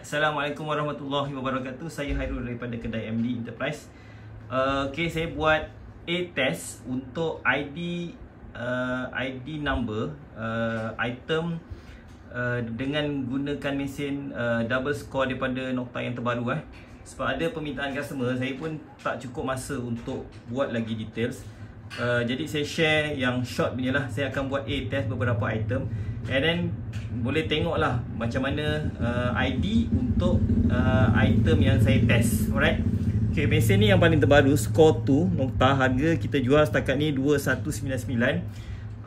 Assalamualaikum warahmatullahi wabarakatuh. Saya Hairul daripada kedai MD Enterprise. Okay, saya buat A-test untuk ID number item dengan gunakan mesin double score daripada nokta yang terbaru. Sebab ada permintaan customer, saya pun tak cukup masa untuk buat lagi details. Jadi saya share yang short punya lah. Saya akan buat A-test beberapa item, and then boleh tengok lah macam mana ID untuk item yang saya test. Alright. Okay, mesin ni yang paling terbaru, score 2 nokta. Harga kita jual setakat ni 2199.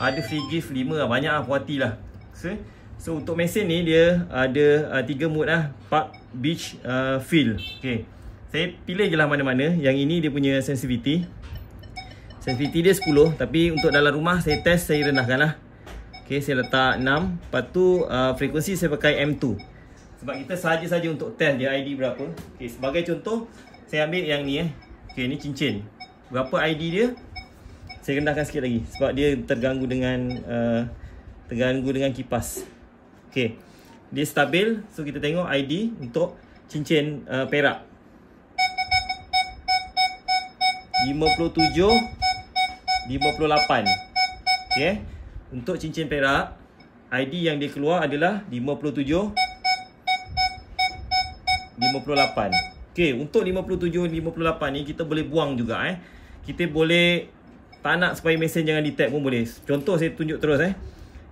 Ada free gift 5 lah. Banyak lah, puas hati lah. So untuk mesin ni dia ada 3 mode lah. Park, beach, field. Okay, saya pilih je lah mana-mana. Yang ini dia punya sensitivity. Sensitivity dia 10. Tapi untuk dalam rumah saya test, saya rendahkan lah. Okay, saya letak 6. Lepas tu frekuensi saya pakai M2. Sebab kita saja-saja untuk test dia ID berapa. Okay, sebagai contoh, saya ambil yang ni Okay, ni cincin. Berapa ID dia? Saya rendahkan sikit lagi sebab dia terganggu dengan kipas. Okay, dia stabil. So kita tengok ID untuk cincin perak 57, 58. Okay, untuk cincin perak, ID yang dia keluar adalah 57, 58. Okay, untuk 57, 58 ni kita boleh buang juga. Kita boleh tak nak supaya mesin jangan detect pun boleh. Contoh saya tunjuk terus.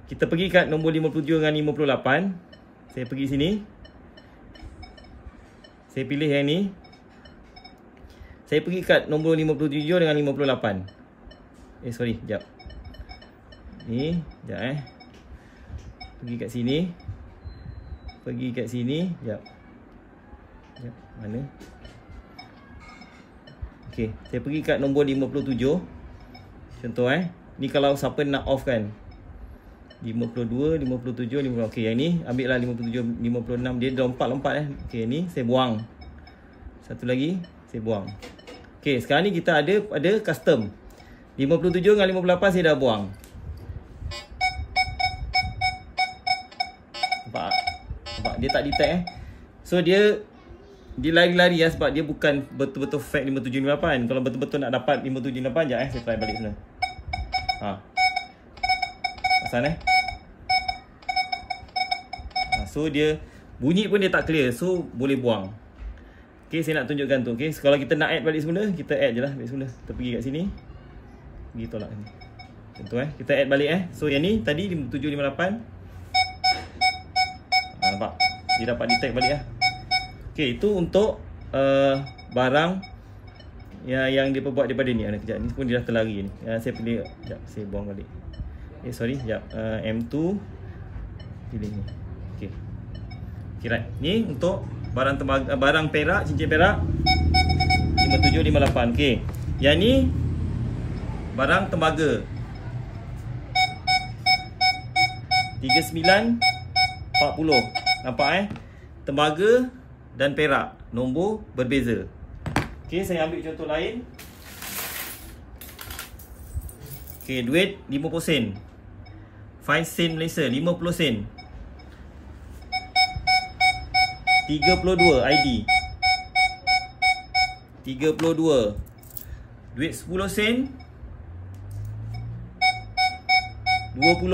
Kita pergi kat nombor 57 dengan 58. Saya pergi sini. Saya pilih yang ni. Saya pergi kat nombor 57 dengan 58. Sorry, sekejap. Ni, sekejap Pergi kat sini. Pergi kat sini, sekejap. Mana? Okay, saya pergi kat nombor 57. Contoh ni kalau siapa nak off kan. 52, 57, 50. Okay, yang ni ambil lah 57, 56. Dia dah lompat-lompat Okay, ni saya buang. Satu lagi saya buang. Okay, sekarang ni kita ada custom 57 dengan 58 saya dah buang. Nampak dia tak detect So dia lari-lari sebab dia bukan betul-betul fake 57, 58. Kalau betul-betul nak dapat 57, 58, sekejap saya try balik sana. Pasal so dia bunyi pun dia tak clear. So boleh buang. Okay, saya nak tunjukkan tu. Okay, so, kalau kita nak add balik semula, kita add je lah balik semula. Kita pergi kat sini. Pergi tolak ni. Contoh kita add balik So yang ni tadi 57, 58. Nampak? Dia dapat detect balik Okay, itu untuk barang yang dia perbuat daripada ni. Kejap, ni pun dia dah terlari ni. Saya pilih, sekejap, saya buang balik. Sorry, sekejap. M2 pilih ni. Okay, right. Ni untuk barang perak, cincin perak 57, 58. Okay, yang ni barang tembaga 39, 40. Nampak tembaga dan perak, nombor berbeza. Okay, saya ambil contoh lain. Okay, duit 50 sen. 5 sen Malaysia, 50 sen. 32 ID. 32. Duit 10 sen. 20.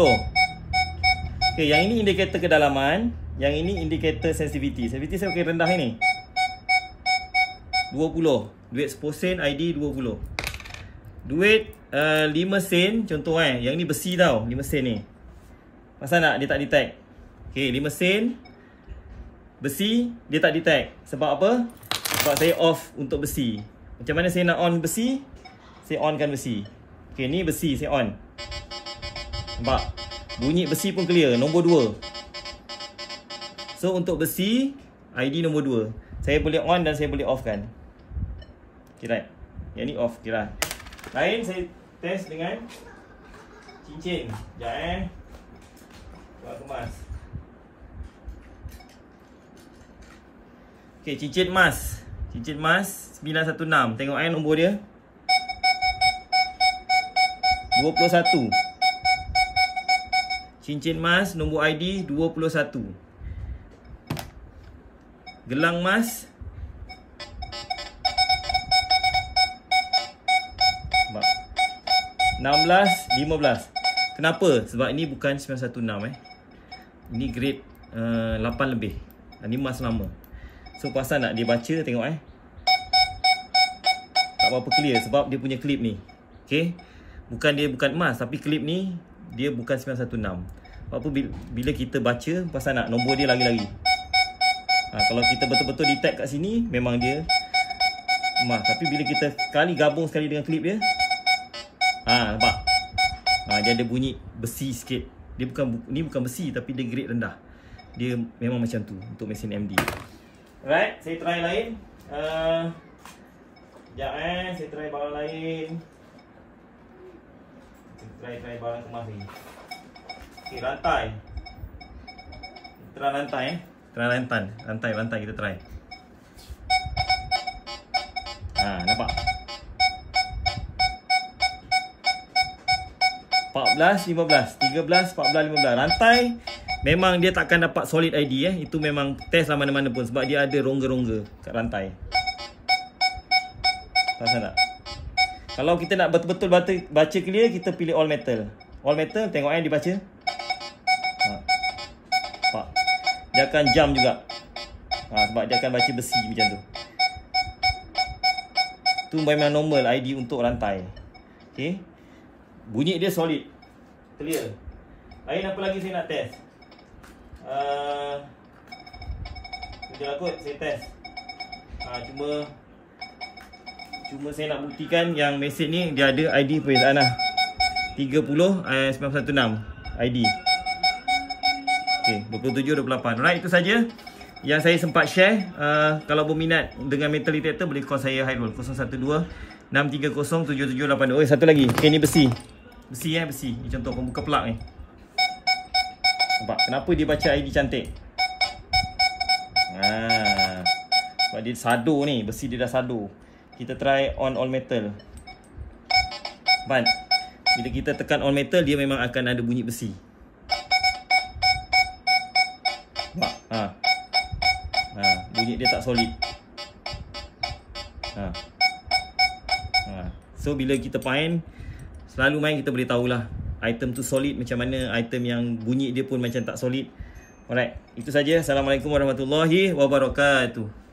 Okay, yang ini indikator kedalaman. Yang ini indikator sensitivity. Sensitivity saya pakai rendah ini 20. Duit 10 sen, ID 20. Duit 5 sen. Contoh yang ni besi tau, 5 sen ni. Pasal nak dia tak detect. Okay, 5 sen besi, dia tak detect. Sebab apa? Sebab saya off untuk besi. Macam mana saya nak on besi? Saya onkan besi. Okay, ni besi saya on. Nampak? Bunyi besi pun clear, nombor 2. So untuk besi, ID nombor 2. Saya boleh on dan saya boleh off kan. Okay, right. Yang ni off, kira. Lain saya test dengan cincin. Sekejap Buat kemas. Okay, cincin emas. Cincin emas 916. Tengok nombor dia 21. Cincin emas nombor ID 21. Gelang emas. Nampak? 16, 15. Kenapa? Sebab ini bukan 916 Ini grade 8 lebih. Ini emas lama. So pasal nak dia baca, tengok tak berapa clear sebab dia punya klip ni. Okay, bukan emas, tapi klip ni dia bukan 916. Sebab apa bila kita baca, pasal nak nombor dia lagi-lagi. Kalau kita betul-betul detect kat sini, memang dia emas. Tapi bila kita gabung sekali dengan klip dia, nampak? Dia ada bunyi besi sikit. Ni bukan besi, tapi dia grade rendah. Dia memang macam tu untuk mesin MD. Alright, saya try lain. Sekejap saya try barang lain. Saya try barang kemas lagi. Okay, rantai. Try rantai Rantai kita try. Nampak? 14, 15, 13, 14, 15. Rantai memang dia takkan dapat solid ID Itu memang test lah mana-mana pun, sebab dia ada rongga-rongga kat rantai. Pasal tak? Kalau kita nak betul-betul baca clear, kita pilih all metal. All metal, tengok dia baca. Nampak? Dia akan jam juga. Sebab dia akan baca besi macam tu. Tu memang normal ID untuk rantai. Okay, bunyi dia solid, clear. Lain apa lagi saya nak test? Sekejap kot saya test. Cuma saya nak buktikan yang mesin ni dia ada ID perbezaan 30 916 ID. Okay, 27, 28. Alright, itu saja yang saya sempat share. Kalau berminat dengan metal detector, boleh call saya Hairul 012-630-7782. Oh, satu lagi. Okay, ni besi. Besi. Ni contoh pembuka plug ni. Nampak? Kenapa dia baca ID cantik? Sebab dia sado ni. Besi dia dah sado. Kita try on all metal. Bila kita tekan all metal, dia memang akan ada bunyi besi. Nampak? Bunyi dia tak solid. So bila kita main, selalu main kita boleh tahulah item tu solid macam mana, item yang bunyi dia pun macam tak solid. Alright, itu saja. Assalamualaikum warahmatullahi wabarakatuh.